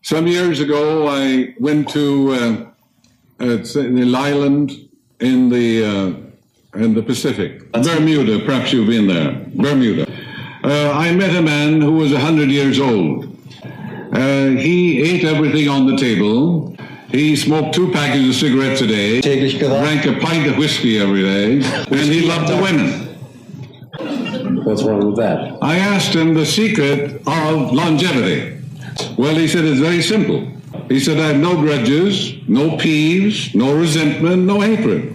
Some years ago, I went to an island in the Pacific, Bermuda. Perhaps you've been there, Bermuda. I met a man who was 100 years old. He ate everything on the table. He smoked 2 packages of cigarettes a day, drank a pint of whiskey every day, and he loved the women. What's wrong with that? I asked him the secret of longevity. Well, he said, it's very simple. He said, I have no grudges, no peeves, no resentment, no hatred.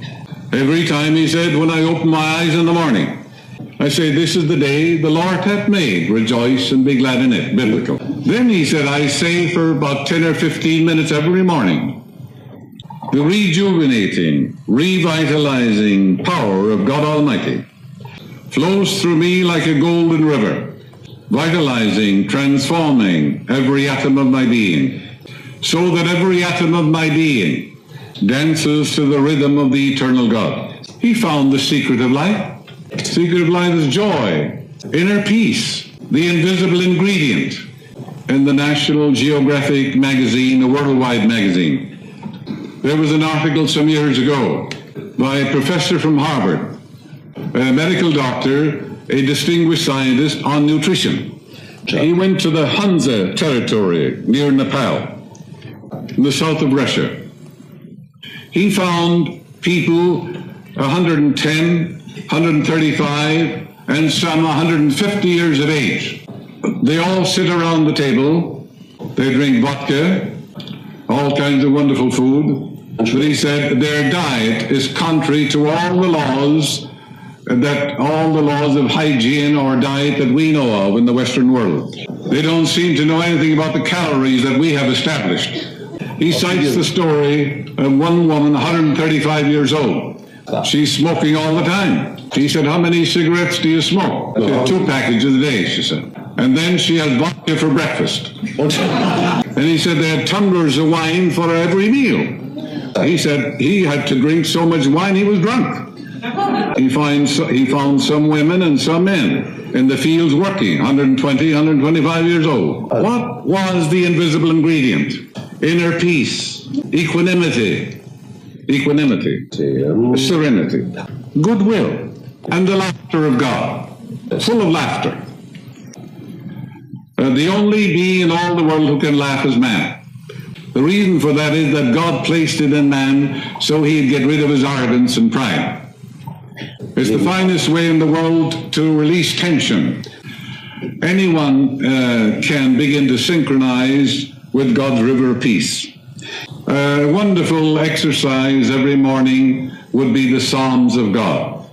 Every time, he said, when I open my eyes in the morning, I say, this is the day the Lord hath made. Rejoice and be glad in it. Biblical. Then he said, I say for about 10 or 15 minutes every morning, the rejuvenating, revitalizing power of God Almighty flows through me like a golden river, vitalizing, transforming every atom of my being, so that every atom of my being dances to the rhythm of the eternal God. He found the secret of life. The secret of life is joy, inner peace, the invisible ingredient. In the National Geographic magazine, a worldwide magazine, there was an article some years ago by a professor from Harvard, a medical doctor, a distinguished scientist on nutrition. He went to the Hunza territory near Nepal, in the south of Russia. He found people 110, 135, and some 150 years of age. They all sit around the table. They drink vodka, all kinds of wonderful food. But he said their diet is contrary to all the laws of hygiene or diet that we know of in the Western world. They don't seem to know anything about the calories that we have established. He cites the story of one woman, 135 years old. She's smoking all the time. He said, how many cigarettes do you smoke? 2 packages a day, she said. And then she had vodka for breakfast. And he said they had tumblers of wine for every meal. He said he had to drink so much wine he was drunk. He found some women and some men in the fields working, 120, 125 years old. What was the invisible ingredient? Inner peace, equanimity, serenity, goodwill, and the laughter of God, full of laughter. The only being in all the world who can laugh is man. The reason for that is that God placed it in man so he'd get rid of his arrogance and pride. It's the finest way in the world to release tension. Anyone can begin to synchronize with God's river of peace. A wonderful exercise every morning would be the Psalms of God.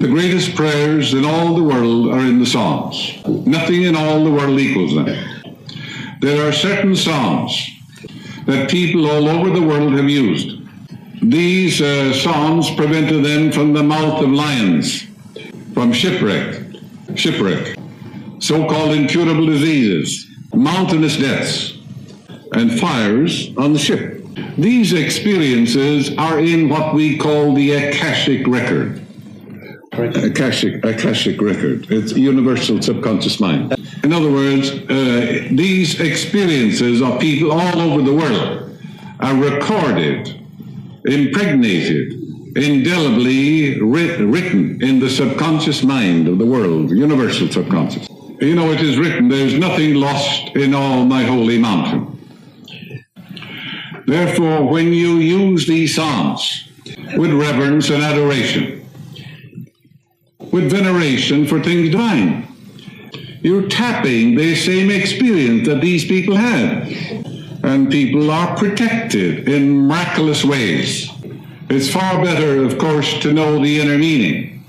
The greatest prayers in all the world are in the Psalms. Nothing in all the world equals them. There are certain Psalms that people all over the world have used. These Psalms prevented them from the mouth of lions, from shipwreck, so-called incurable diseases, mountainous deaths, and fires on the ship. These experiences are in what we call the Akashic record. Akashic record. It's universal subconscious mind. In other words, these experiences of people all over the world are recorded, impregnated, indelibly written in the subconscious mind of the world, universal subconscious. You know, it is written, there's nothing lost in all my holy mountain. Therefore, when you use these Psalms with reverence and adoration, with veneration for things divine, you're tapping the same experience that these people had. And people are protected in miraculous ways. It's far better, of course, to know the inner meaning.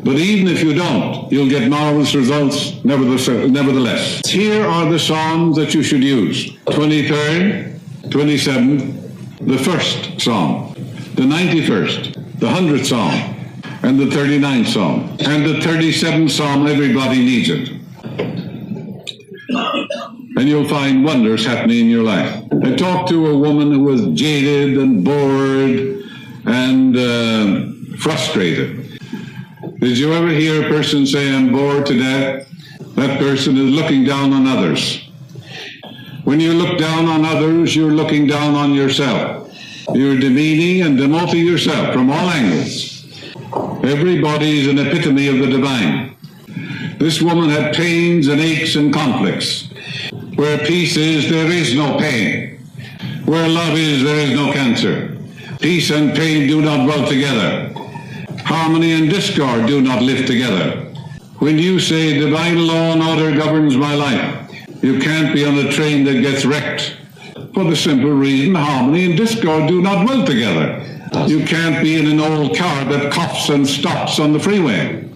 But even if you don't, you'll get marvelous results nevertheless. Here are the Psalms that you should use. 23rd, 27th, the 1st Psalm, the 91st, the 100th Psalm, and the 39th Psalm. And the 37th Psalm, everybody needs it. And you'll find wonders happening in your life. I talked to a woman who was jaded and bored and frustrated. Did you ever hear a person say, I'm bored to death? That person is looking down on others. When you look down on others, you're looking down on yourself. You're demeaning and demoting yourself from all angles. Everybody is an epitome of the divine. This woman had pains and aches and conflicts. Where peace is, there is no pain. Where love is, there is no cancer. Peace and pain do not dwell together. Harmony and discord do not live together. When you say divine law and order governs my life, you can't be on a train that gets wrecked. For the simple reason, harmony and discord do not dwell together. You can't be in an old car that coughs and stops on the freeway.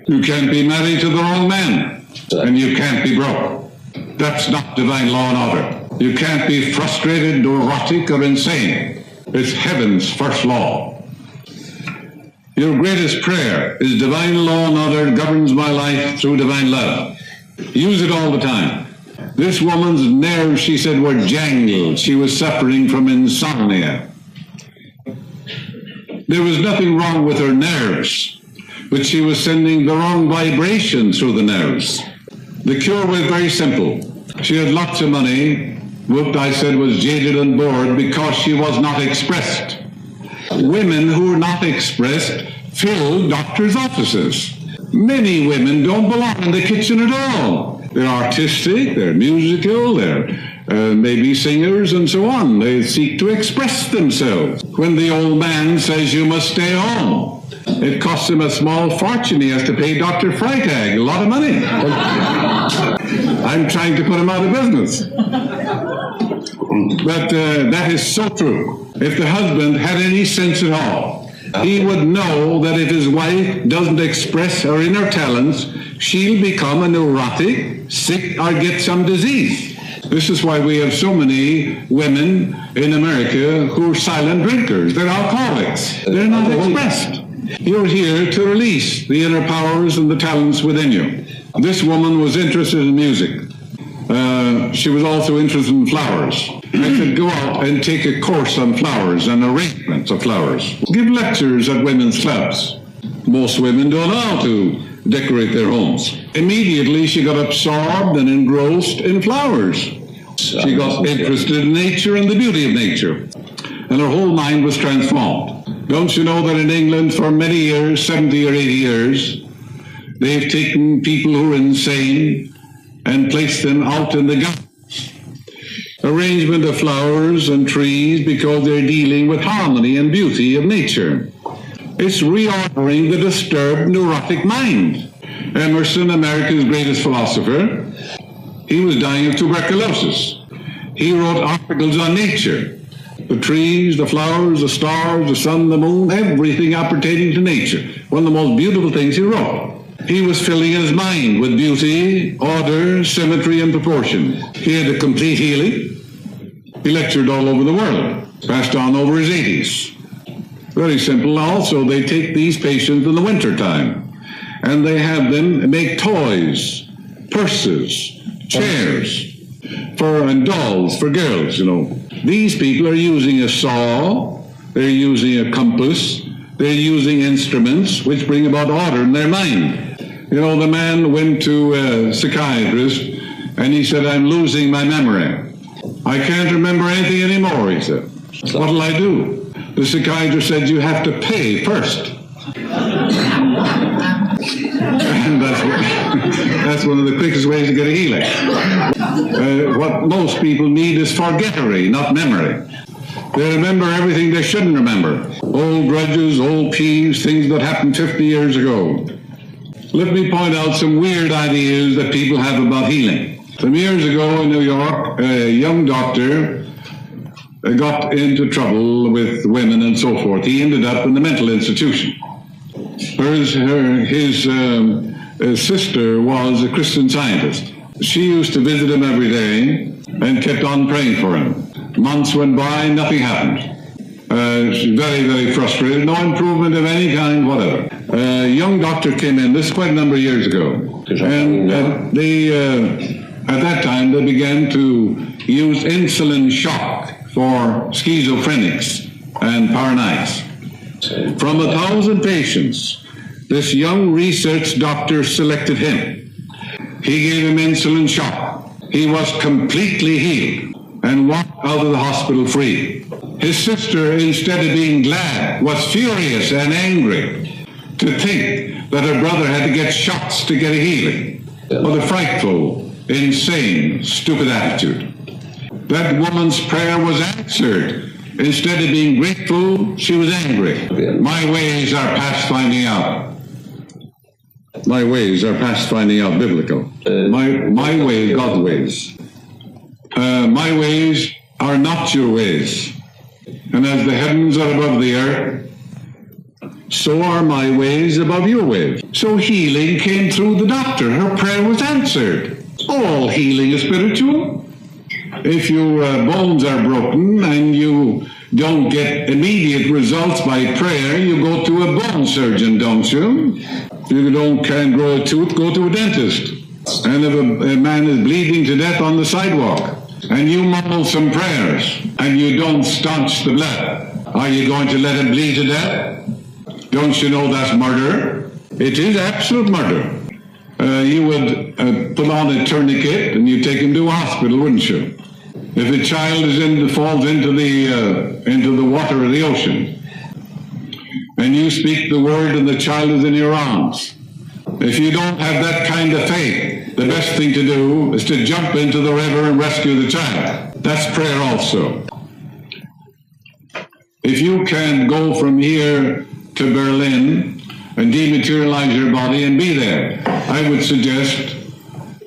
You can't be married to the wrong man, and you can't be broke. That's not divine law and order. You can't be frustrated, neurotic, or insane. It's heaven's first law. Your greatest prayer is divine law and order governs my life through divine love. Use it all the time. This woman's nerves, she said, were jangled. She was suffering from insomnia. There was nothing wrong with her nerves, but she was sending the wrong vibration through the nerves. The cure was very simple. She had lots of money, what I said was jaded and bored because she was not expressed. Women who are not expressed fill doctors' offices. Many women don't belong in the kitchen at all. They're artistic, they're musical, they're maybe singers and so on. They seek to express themselves. When the old man says you must stay home, it costs him a small fortune. He has to pay Dr. Freitag a lot of money. I'm trying to put him out of business. But that is so true. If the husband had any sense at all, he would know that if his wife doesn't express her inner talents, she'll become a neurotic, sick, or get some disease. This is why we have so many women in America who are silent drinkers. They're alcoholics. They're not expressed. You're here to release the inner powers and the talents within you. This woman was interested in music. She was also interested in flowers. I could go out and take a course on flowers and arrangements of flowers. Give lectures at women's clubs. Most women don't know how to decorate their homes. Immediately she got absorbed and engrossed in flowers. She got interested in nature and the beauty of nature. And her whole mind was transformed. Don't you know that in England for many years, 70 or 80 years, they've taken people who are insane and placed them out in the gardens. Arrangement of flowers and trees because they're dealing with harmony and beauty of nature. It's reordering the disturbed neurotic mind. Emerson, America's greatest philosopher, he was dying of tuberculosis. He wrote articles on nature. The trees, the flowers, the stars, the sun, the moon, everything appertaining to nature. One of the most beautiful things he wrote. He was filling his mind with beauty, order, symmetry, and proportion. He had a complete healing. He lectured all over the world, passed on over his 80s. Very simple. Also, they take these patients in the wintertime, and they have them make toys, purses, chairs, and dolls for girls, you know. These people are using a saw, they're using a compass, they're using instruments which bring about order in their mind. You know, the man went to a psychiatrist and he said, I'm losing my memory. I can't remember anything anymore, he said. What'll I do? The psychiatrist said, you have to pay first. And that's one of the quickest ways to get a healing. What most people need is forgettery, not memory. They remember everything they shouldn't remember. Old grudges, old peeves, things that happened 50 years ago. Let me point out some weird ideas that people have about healing. Some years ago in New York, a young doctor got into trouble with women and so forth. He ended up in the mental institution. His sister was a Christian Scientist. She used to visit him every day and kept on praying for him. Months went by, nothing happened. She was very, very frustrated, no improvement of any kind, whatever. A young doctor came in, this is quite a number of years ago, and at that time they began to use insulin shock for schizophrenics and paranoids. From 1,000 patients, this young research doctor selected him. He gave him insulin shock. he was completely healed and walked out of the hospital free. His sister, instead of being glad, was furious and angry to think that her brother had to get shots to get a healing. What a frightful, insane, stupid attitude. That woman's prayer was answered. Instead of being grateful, she was angry. My ways are past finding out. My ways are past finding out biblical. My way, God's ways. My ways are not your ways. And as the heavens are above the earth, so are my ways above your ways. So healing came through the doctor. Her prayer was answered. All healing is spiritual. If your bones are broken and you don't get immediate results by prayer, you go to a bone surgeon, don't you? If you can't grow a tooth, go to a dentist. And if a man is bleeding to death on the sidewalk, and you mumble some prayers, and you don't staunch the blood, are you going to let him bleed to death? Don't you know that's murder? It is absolute murder. You would put on a tourniquet and you take him to a hospital, wouldn't you? If a child falls into the water or the ocean, and you speak the word and the child is in your arms, if you don't have that kind of faith, the best thing to do is to jump into the river and rescue the child. That's prayer also. If you can go from here to Berlin and dematerialize your body and be there, I would suggest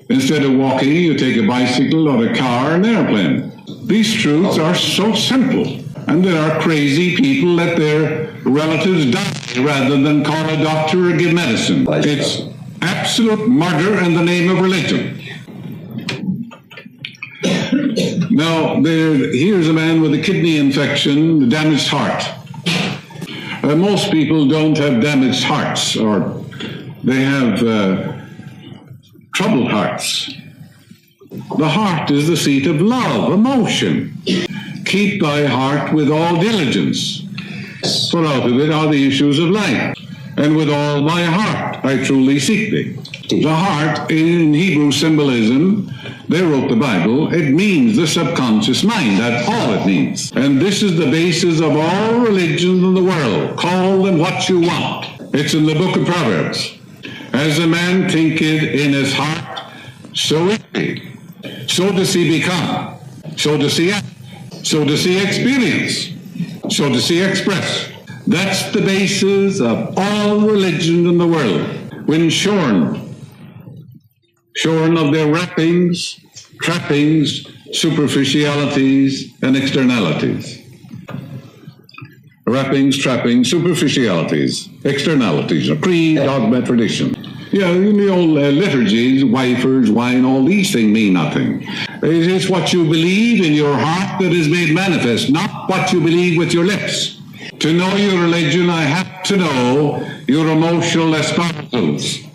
instead of walking, you take a bicycle or a car or an airplane. These truths are so simple, and there are crazy people let their relatives die rather than call a doctor or give medicine. It's absolute murder in the name of religion. Now, here's a man with a kidney infection, a damaged heart. Most people don't have damaged hearts, or they have troubled hearts. The heart is the seat of love, emotion. Keep thy heart with all diligence, for out of it are the issues of life. And with all my heart I truly seek thee. The heart, in Hebrew symbolism, they wrote the Bible, it means the subconscious mind. That's all it means. And this is the basis of all religions in the world. Call them what you want. It's in the book of Proverbs. As a man thinketh in his heart, so is he. So does he become. So does he act. So does he experience. So does he express. That's the basis of all religions in the world. When shorn of their wrappings, trappings, superficialities, and externalities. Wrappings, trappings, superficialities, externalities, creed, dogma, tradition. Yeah, in the old liturgies, wafers, wine, all these things mean nothing. It is what you believe in your heart that is made manifest, not what you believe with your lips. To know your religion, I have to know your emotional espousals.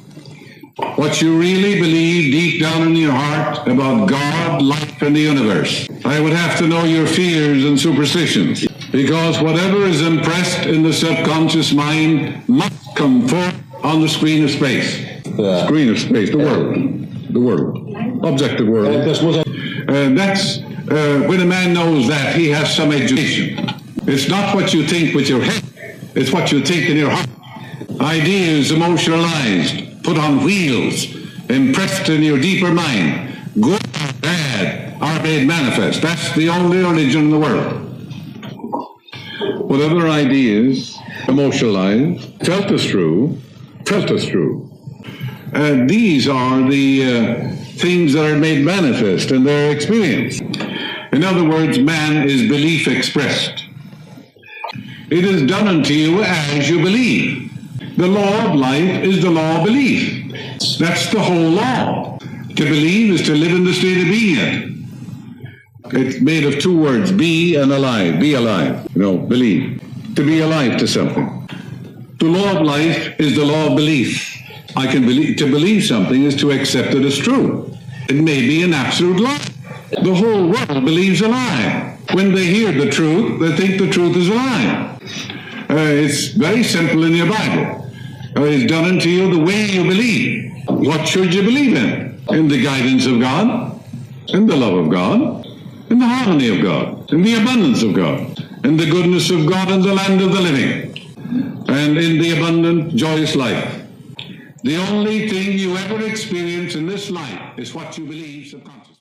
What you really believe deep down in your heart about God, life, and the universe. I would have to know your fears and superstitions, because whatever is impressed in the subconscious mind must come forth on the screen of space. Screen of space, the world, objective world. That's when a man knows that, he has some education. It's not what you think with your head, it's what you think in your heart. Ideas emotionalized, put on wheels, impressed in your deeper mind, good or bad, are made manifest. That's the only religion in the world. Whatever ideas, emotionalized, felt as true. These are the things that are made manifest in their experience. In other words, man is belief expressed. It is done unto you as you believe. The law of life is the law of belief. That's the whole law. To believe is to live in the state of being it. It's made of two words, be and alive. Be alive. Believe. To be alive to something. The law of life is the law of belief. To believe something is to accept it as true. It may be an absolute lie. The whole world believes a lie. When they hear the truth, they think the truth is a lie. It's very simple in your Bible. It's done unto you the way you believe. What should you believe in? In the guidance of God. in the love of God, in the harmony of God, in the abundance of God, in the goodness of God in the land of the living, and in the abundant, joyous life. The only thing you ever experience in this life is what you believe subconsciously.